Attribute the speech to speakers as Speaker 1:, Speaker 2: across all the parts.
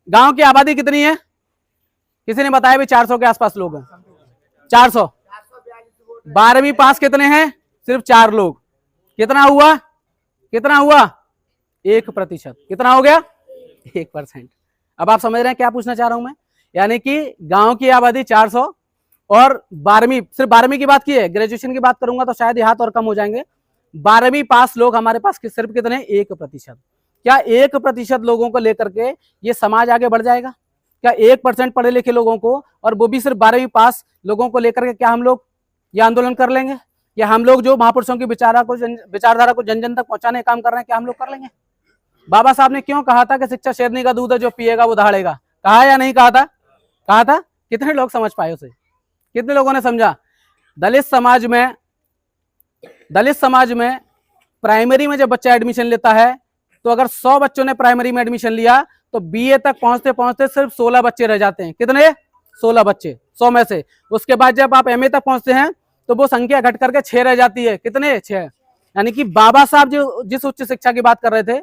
Speaker 1: गांव की आबादी कितनी है? किसी ने बताया भी 400 के आसपास लोग हैं। 400। 12वीं पास कितने हैं? सिर्फ 4 लोग। कितना हुआ? कितना हुआ? 1%। कितना हो गया? 1%। अब आप समझ रहे हैं क्या पूछना चाह रहा हूं मैं? यानी कि गांव की आबादी 400 और 12वीं, सिर्फ 12वीं की बात की है, ग्रेजुएशन की बात करूंगा तो शायद ये हाथ और कम हो जाएंगे। 12वीं पास लोग हमारे पास सिर्फ कितने? 1%। क्या 1% लोगों को लेकर के ये समाज आगे बढ़ जाएगा? क्या 1% पढ़े लिखे लोगों को, और वो भी सिर्फ 12वीं पास लोगों को लेकर के, क्या हम लोग ये आंदोलन कर लेंगे? या हम लोग जो महापुरुषों की विचारधारा को जन जन तक पहुंचाने का काम कर रहे हैं, क्या हम लोग कर लेंगे? बाबा साहब ने क्यों कहा था कि शिक्षा शेरनी का दूध है, जो पिएगा वो दहाड़ेगा? कहा या नहीं कहा था? कहा था। कितने लोग समझ पाए उसे? कितने लोगों ने समझा? दलित समाज में प्राइमरी में जब बच्चा एडमिशन लेता है, तो अगर 100 बच्चों ने प्राइमरी में एडमिशन लिया तो बीए तक पहुंचते पहुंचते सिर्फ 16 बच्चे रह जाते हैं। कितने? 16 बच्चे 100 में से। उसके बाद जब आप एमए तक पहुंचते हैं तो वो संख्या घट करके 6 रह जाती है। कितने? 6। यानी कि बाबा साहब जो जिस उच्च शिक्षा की बात कर रहे थे,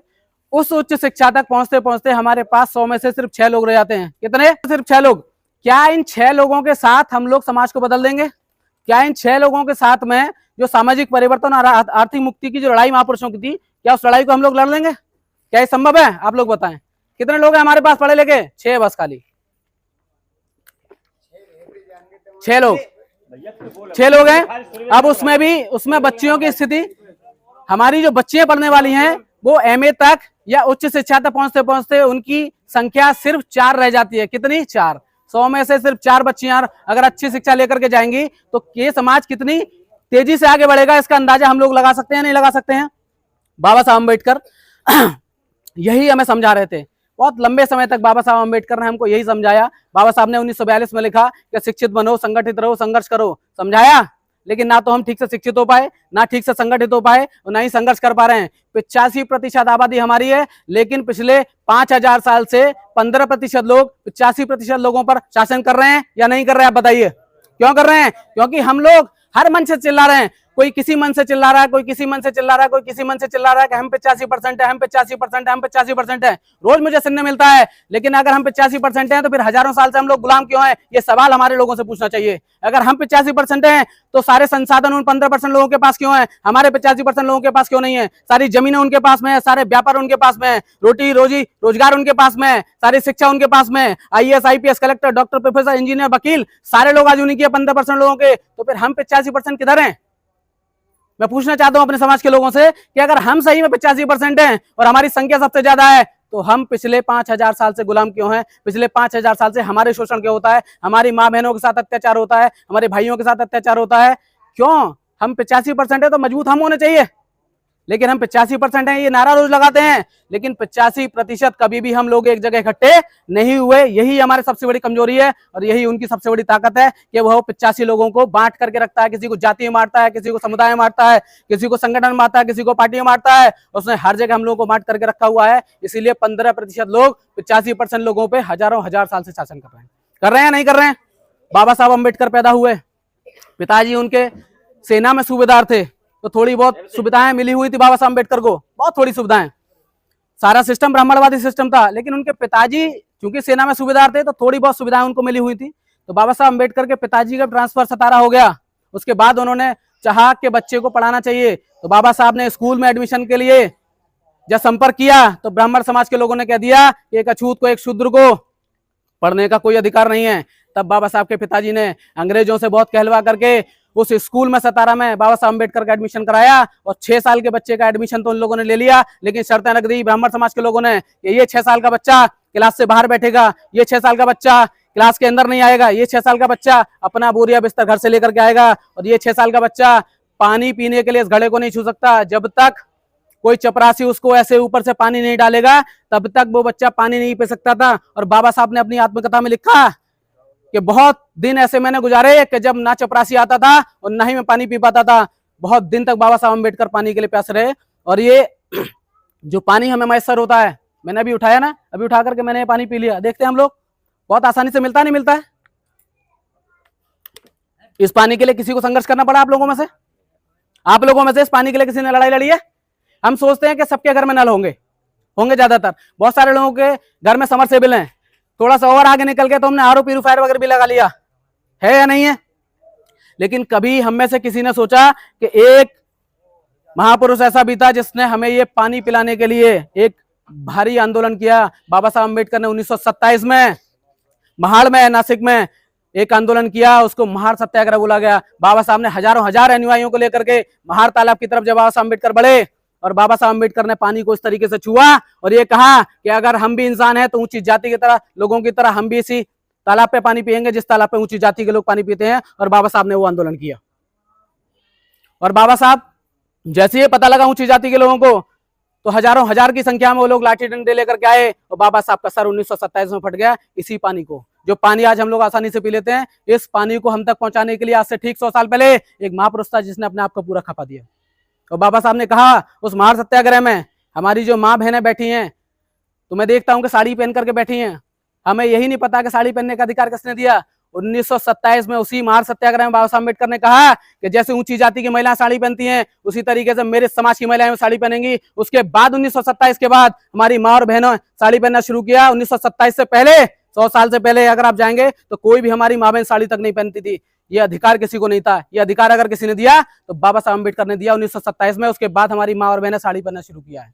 Speaker 1: उस उच्च शिक्षा तक पहुंचते पहुंचते हमारे पास 100 में से सिर्फ 6 लोग रह जाते हैं। कितने? सिर्फ 6 लोग। क्या इन 6 लोगों के साथ हम लोग समाज को बदल देंगे? क्या इन 6 लोगों के साथ में जो सामाजिक परिवर्तन और आर्थिक मुक्ति की जो लड़ाई महापुरुषों की थी, क्या उस लड़ाई को हम लोग लड़ लेंगे? क्या ये संभव है? आप लोग बताएं। कितने लोग हैं हमारे पास पढ़े लिखे? 6 बस, खाली 6 लोग। 6 लोग हैं। अब उसमें बच्चियों की स्थिति, हमारी जो बच्चियां पढ़ने वाली हैं वो एमए तक या उच्च शिक्षा तक पहुंचते पहुंचते उनकी संख्या सिर्फ 4 रह जाती है। कितनी? 4। 100 में से सिर्फ 4 बच्चियां अगर अच्छी शिक्षा लेकर के जाएंगी तो ये समाज कितनी तेजी से आगे बढ़ेगा, इसका अंदाजा हम लोग लगा सकते हैं, नहीं लगा सकते हैं? बाबा साहब अम्बेडकर यही हमें समझा रहे थे। बहुत लंबे समय तक बाबा साहब अम्बेडकर ने हमको यही समझाया। बाबा साहब ने 1942 में लिखा कि शिक्षित बनो, संगठित रहो, संघर्ष करो। समझाया, लेकिन ना तो हम ठीक से शिक्षित हो पाए, ना ठीक से संगठित हो पाए, और ना ही संघर्ष कर पा रहे हैं। 85% आबादी हमारी है, लेकिन पिछले 5000 साल से 15% लोग 85% लोगों पर शासन कर रहे हैं या नहीं कर रहे हैं? आप बताइए क्यों कर रहे हैं? क्योंकि हम लोग हर मन से चिल्ला रहे हैं। कोई किसी मन से चिल्ला रहा है, कोई किसी मन से चिल्ला रहा है, कोई किसी मन से चिल्ला रहा है कि हम 85% है, हम 85% है, हम 85% है। रोज मुझे सुनने मिलता है। लेकिन अगर हम 85% हैं तो फिर हजारों साल से हम लोग गुलाम क्यों हैं? ये सवाल हमारे लोगों से पूछना चाहिए। अगर हम 85% हैं तो सारे संसाधन उन 15% लोगों के पास क्यों है? हमारे 85% लोगों के पास क्यों नहीं है? सारी जमीनें उनके पास में है, सारे व्यापार उनके पास में है, रोटी रोजी रोजगार उनके पास में है, सारी शिक्षा उनके पास में है, IAS IPS collector doctor professor engineer वकील सारे लोग आज उन्हीं के 15% लोगों के। तो फिर हम 85% किधर हैं? मैं पूछना चाहता हूं अपने समाज के लोगों से कि अगर हम सही में 85% हैं और हमारी संख्या सबसे ज्यादा है, तो हम पिछले 5000 साल से गुलाम क्यों हैं? पिछले 5000 साल से हमारे शोषण क्यों होता है? हमारी माँ बहनों के साथ अत्याचार होता है, हमारे भाइयों के साथ अत्याचार होता है। क्यों? हम 85% है तो मजबूत हम होने चाहिए, लेकिन हम 85% हैं, ये नारा रोज लगाते हैं, लेकिन 85% कभी भी हम लोग एक जगह इकट्ठे नहीं हुए। यही हमारी सबसे बड़ी कमजोरी है और यही उनकी सबसे बड़ी ताकत है कि वह 85 लोगों को बांट करके रखता है। किसी को जाति में मारता है, किसी को समुदाय में मारता है, किसी को संगठन में मारता है, किसी को पार्टी में मारता है। उसने हर जगह हम लोगों को बांट करके रखा हुआ है। इसीलिए 15% लोग 85% लोगों पर हजारों हजार साल से शासन कर रहे हैं। कर रहे हैं नहीं कर रहे हैं? बाबा साहब अम्बेडकर पैदा हुए, पिताजी उनके सेना में सूबेदार थे, तो थोड़ी बहुत सुविधाएं मिली हुई थी बाबा साहब अम्बेडकर को, बहुत थोड़ी सुविधाएं। सारा सिस्टम ब्राह्मणवादी सिस्टम था, लेकिन उनके पिताजी चूंकि सेना में सूबेदार थे तो थोड़ी बहुत सुविधाएं उनको मिली हुई थी। तो बाबा साहब अम्बेडकर के पिताजी का ट्रांसफर सतारा हो गया। उसके बाद उन्होंने चाहा कि बच्चे को पढ़ाना चाहिए, तो बाबा साहब ने स्कूल में एडमिशन के लिए जब संपर्क किया तो ब्राह्मण समाज के लोगों ने कह दिया कि एक अछूत को, एक शूद्र को पढ़ने का कोई अधिकार नहीं है। तब बाबा साहब के पिताजी ने अंग्रेजों से बहुत कहलवा करके उस स्कूल में सतारा में बाबा साहब अम्बेडकर का एडमिशन कराया, और 6 साल के बच्चे का एडमिशन तो उन लोगों ने ले लिया, लेकिन शर्तें रख दी ब्राह्मण समाज के लोगों ने कि ये 6 साल का बच्चा क्लास से बाहर बैठेगा, ये 6 साल का बच्चा क्लास के अंदर नहीं आएगा, ये 6 साल का बच्चा अपना बोरिया बिस्तर घर से लेकर के आएगा, और ये 6 साल का बच्चा पानी पीने के लिए इस घड़े को नहीं छू सकता। जब तक कोई चपरासी उसको ऐसे ऊपर से पानी नहीं डालेगा तब तक वो बच्चा पानी नहीं पी सकता था। और बाबा साहब ने अपनी आत्मकथा में लिखा कि बहुत दिन ऐसे मैंने गुजारे कि जब ना चपरासी आता था और ना ही मैं पानी पी पाता था। बहुत दिन तक बाबा साहब अम्बेडकर पानी के लिए प्यासे रहे। और ये जो पानी हमें मैसर होता है, मैंने अभी उठाया ना, अभी उठा करके मैंने ये पानी पी लिया। देखते हैं हम लोग बहुत आसानी से मिलता नहीं मिलता है। इस पानी के लिए किसी को संघर्ष करना पड़ा? आप लोगों में से, आप लोगों में से इस पानी के लिए किसी ने लड़ाई लड़ी है? हम सोचते हैं कि सबके घर में नल होंगे, होंगे ज्यादातर, बहुत सारे लोगों के घर में समरसेबल हैं, थोड़ा सा और आगे निकल के तो हमने आरओ प्यूरिफायर वगैरह भी लगा लिया, है या नहीं है? लेकिन कभी हम में से किसी ने सोचा कि एक महापुरुष ऐसा भी था जिसने हमें ये पानी पिलाने के लिए एक भारी आंदोलन किया। बाबा साहब अम्बेडकर ने 1927 में महाड़ में, नासिक में एक आंदोलन किया, उसको महाड़ सत्याग्रह बोला गया। बाबा साहब ने हजारों हजार अनुयायियों को लेकर के महाड़ तालाब की तरफ जब बाबा साहब अम्बेडकर बढ़े और बाबा साहब अम्बेडकर ने पानी को इस तरीके से छुआ और ये कहा कि अगर हम भी इंसान हैं तो ऊंची जाति की तरह, लोगों की तरह हम भी इसी तालाब पे पानी पियेंगे जिस तालाब पे ऊंची जाति के लोग पानी पीते हैं। और बाबा साहब ने वो आंदोलन किया। और बाबा साहब जैसे ही पता लगा ऊंची जाति के लोगों को तो हजारों हजार की संख्या में वो लोग लाठी डंडे लेकर के आए और बाबा साहब का सर 1927 में फट गया। इसी पानी को, जो पानी आज हम लोग आसानी से पी लेते हैं, इस पानी को हम तक पहुंचाने के लिए आज से ठीक 100 साल पहले एक महापुरुष था जिसने अपने आप को पूरा खपा दिया। और बाबा साहब ने कहा उस महाड़ सत्याग्रह में, हमारी जो माँ बहनें बैठी हैं, तो मैं देखता हूं कि साड़ी पहन करके बैठी हैं, हमें यही नहीं पता कि साड़ी पहनने का अधिकार किसने दिया। 1927 में उसी महाड़ सत्याग्रह में बाबा साहब अम्बेडकर ने कहा कि जैसे ऊंची जाति की महिलाएं साड़ी पहनती हैं उसी तरीके से मेरे समाज की महिलाएं साड़ी पहनेंगी। उसके बाद 1927 के बाद हमारी माँ और बहनों साड़ी पहनना शुरू किया। 1927 से पहले, 100 साल से पहले अगर आप जाएंगे तो कोई भी हमारी माँ बहन साड़ी तक नहीं पहनती थी। ये अधिकार किसी को नहीं था। ये अधिकार अगर किसी ने दिया तो बाबा साहब अम्बेडकर ने दिया 1927 में। उसके बाद हमारी माँ और बहनें साड़ी पहनना शुरू किया है।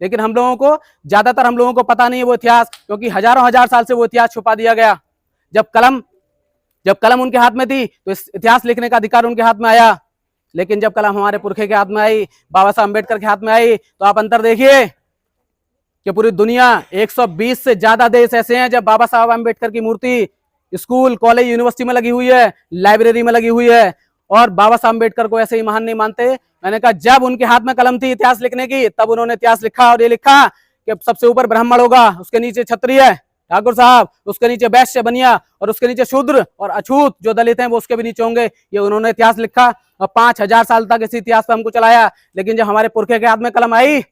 Speaker 1: लेकिन हम लोगों को, ज्यादातर हम लोगों को पता नहीं है वो इतिहास, क्योंकि हजारों हजार साल से वो इतिहास छुपा दिया गया। जब कलम उनके हाथ में थी तो इस इतिहास लिखने का अधिकार उनके हाथ में आया। लेकिन जब कलम हमारे पुरखे के हाथ में आई, बाबा साहब अम्बेडकर के हाथ में आई, तो आप अंतर देखिए कि पूरी दुनिया 120 से ज्यादा देश ऐसे हैं जब बाबा साहब अम्बेडकर की मूर्ति स्कूल, कॉलेज, यूनिवर्सिटी में लगी हुई है, लाइब्रेरी में लगी हुई है। और बाबा साहब अम्बेडकर को ऐसे ही महान नहीं मानते। मैंने कहा जब उनके हाथ में कलम थी इतिहास लिखने की, तब उन्होंने इतिहास लिखा और ये लिखा कि सबसे ऊपर ब्राह्मण होगा, उसके नीचे क्षत्रिय ठाकुर साहब, उसके नीचे वैश्य बनिया और उसके नीचे शूद्र और अछूत जो दलित हैं वो उसके भी नीचे होंगे। ये उन्होंने इतिहास लिखा और 5000 साल तक इसी इतिहास पर हमको चलाया। लेकिन जब हमारे पुरखे के हाथ में कलम आई,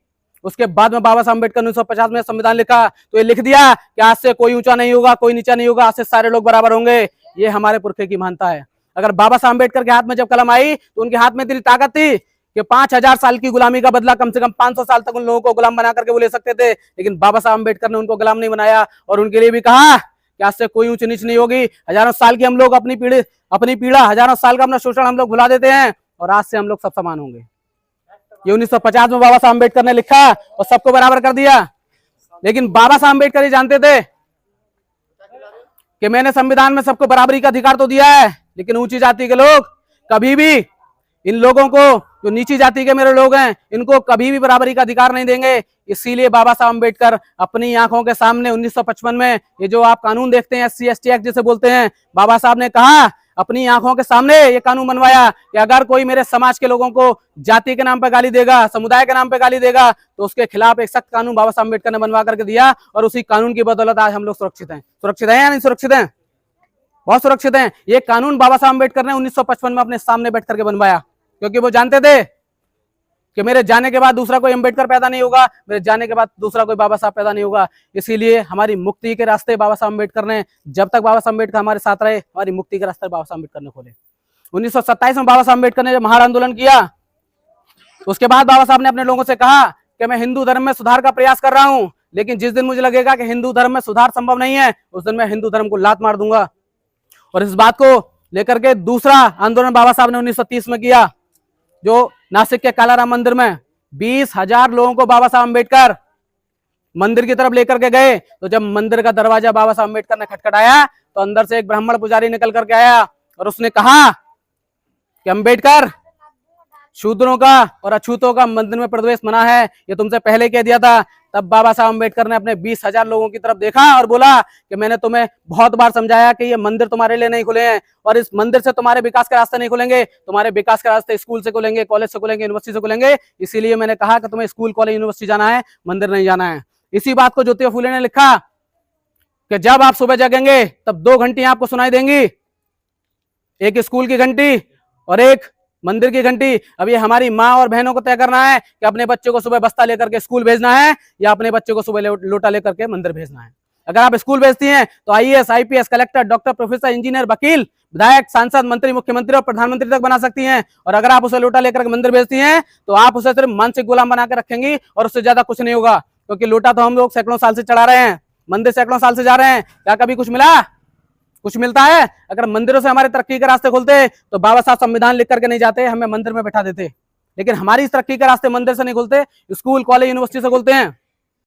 Speaker 1: उसके बाद में बाबा साहब अम्बेडकर ने 1950 में संविधान लिखा, तो ये लिख दिया कि आज से कोई ऊंचा नहीं होगा, कोई नीचा नहीं होगा, आज से सारे लोग बराबर होंगे। ये हमारे पुरखे की मानता है। अगर बाबा साहब अम्बेडकर के हाथ में जब कलम आई तो उनके हाथ में इतनी ताकत थी कि 5000 साल की गुलामी का बदला कम से कम 500 साल तक उन लोगों को गुलाम बना करके वो ले सकते थे। लेकिन बाबा साहब अम्बेडकर ने उनको गुलाम नहीं बनाया और उनके लिए भी कहा कि आज से कोई ऊंच नीच नहीं होगी। हजारों साल की हम लोग अपनी पीड़ा, हजारों साल का अपना शोषण हम लोग भुला देते हैं और आज से हम लोग सब समान होंगे। ये 1950 में बाबा साहब अम्बेडकर ने लिखा और सबको बराबर कर दिया। लेकिन बाबा साहब अम्बेडकर ही जानते थे कि मैंने संविधान में सबको बराबरी का अधिकार तो दिया है, लेकिन ऊंची जाति के लोग कभी भी इन लोगों को, जो नीची जाति के मेरे लोग हैं, इनको कभी भी बराबरी का अधिकार नहीं देंगे। इसीलिए बाबा साहब अम्बेडकर अपनी आंखों के सामने 1955 में ये जो आप कानून देखते हैं SC ST एक्ट जिसे बोलते हैं, बाबा साहब ने कहा, अपनी आंखों के सामने ये कानून बनवाया कि अगर कोई मेरे समाज के लोगों को जाति के नाम पे गाली देगा, समुदाय के नाम पे गाली देगा, तो उसके खिलाफ एक सख्त कानून बाबा साहब अम्बेडकर ने बनवा करके दिया। और उसी कानून की बदौलत आज हम लोग सुरक्षित हैं। सुरक्षित हैं या नहीं सुरक्षित हैं? बहुत सुरक्षित हैं। ये कानून बाबा साहब अम्बेडकर ने 1955 में अपने सामने बैठ करके बनवाया, क्योंकि वो जानते थे कि मेरे जाने के बाद दूसरा कोई अम्बेडकर पैदा नहीं होगा, मेरे जाने के बाद दूसरा कोई बाबा साहब पैदा नहीं होगा। इसीलिए हमारी मुक्ति के रास्ते बाबा साहब अम्बेडकर ने, जब तक बाबा साहब अम्बेडकर हमारे साथ रहे, हमारी मुक्ति के रास्ते बाबा साहब अम्बेडकर ने खोले। 1927 में बाबा साहब अम्बेडकर ने जब महाड़ आंदोलन किया, उसके बाद बाबा साहब ने अपने लोगों से कहा कि मैं हिंदू धर्म में सुधार का प्रयास कर रहा हूं, लेकिन जिस दिन मुझे लगेगा कि हिंदू धर्म में सुधार संभव नहीं है, उस दिन मैं हिंदू धर्म को लात मार दूंगा। और इस बात को लेकर के दूसरा आंदोलन बाबा साहब ने 1930 में किया, जो नासिक के कालाराम मंदिर में 20,000 लोगों को बाबा साहब अम्बेडकर मंदिर की तरफ लेकर के गए। तो जब मंदिर का दरवाजा बाबा साहब अम्बेडकर ने खटखटाया तो अंदर से एक ब्राह्मण पुजारी निकल करके आया और उसने कहा कि अम्बेडकर, शूद्रों का और अछूतों का मंदिर में प्रवेश मना है, ये तुमसे पहले कह दिया था। तब बाबा साहब अम्बेडकर ने अपने 20,000 लोगों की तरफ देखा और बोला कि मैंने तुम्हें बहुत बार समझाया कि ये मंदिर तुम्हारे लिए नहीं खुले हैं और इस मंदिर से तुम्हारे विकास के रास्ते नहीं खुलेंगे। तुम्हारे विकास के रास्ते स्कूल से खुलेंगे, कॉलेज से खुलेंगे, यूनिवर्सिटी से खुलेंगे। इसीलिए मैंने कहा कि तुम्हें स्कूल, कॉलेज, यूनिवर्सिटी जाना है, मंदिर नहीं जाना है। इसी बात को ज्योतिबा फुले ने लिखा कि जब आप सुबह जगेंगे तब 2 घंटी आपको सुनाई देंगी, एक स्कूल की घंटी और एक मंदिर की घंटी। अब ये हमारी माँ और बहनों को तय करना है कि अपने बच्चों को सुबह बस्ता लेकर के स्कूल भेजना है या अपने बच्चों को सुबह लोटा लेकर के मंदिर भेजना है। अगर आप स्कूल भेजती हैं तो IAS, IPS, collector, doctor, professor, engineer, वकील, विधायक, सांसद, मंत्री, मुख्यमंत्री और प्रधानमंत्री तक बना सकती हैं। और अगर आप उसे लोटा लेकर के मंदिर भेजती हैं तो आप उसे सिर्फ मानसिक गुलाम बना के रखेंगी और उससे ज्यादा कुछ नहीं होगा, क्योंकि लोटा तो हम लोग सैकड़ों साल से चढ़ा रहे हैं, मंदिर सैकड़ों साल से जा रहे हैं, क्या कभी कुछ मिला? कुछ मिलता है? अगर मंदिरों से हमारे तरक्की के रास्ते खुलते तो बाबा साहब संविधान लिख करके नहीं जाते, हमें मंदिर में बैठा देते। लेकिन हमारी तरक्की के रास्ते मंदिर से नहीं खुलते, स्कूल कॉलेज यूनिवर्सिटी से खुलते हैं।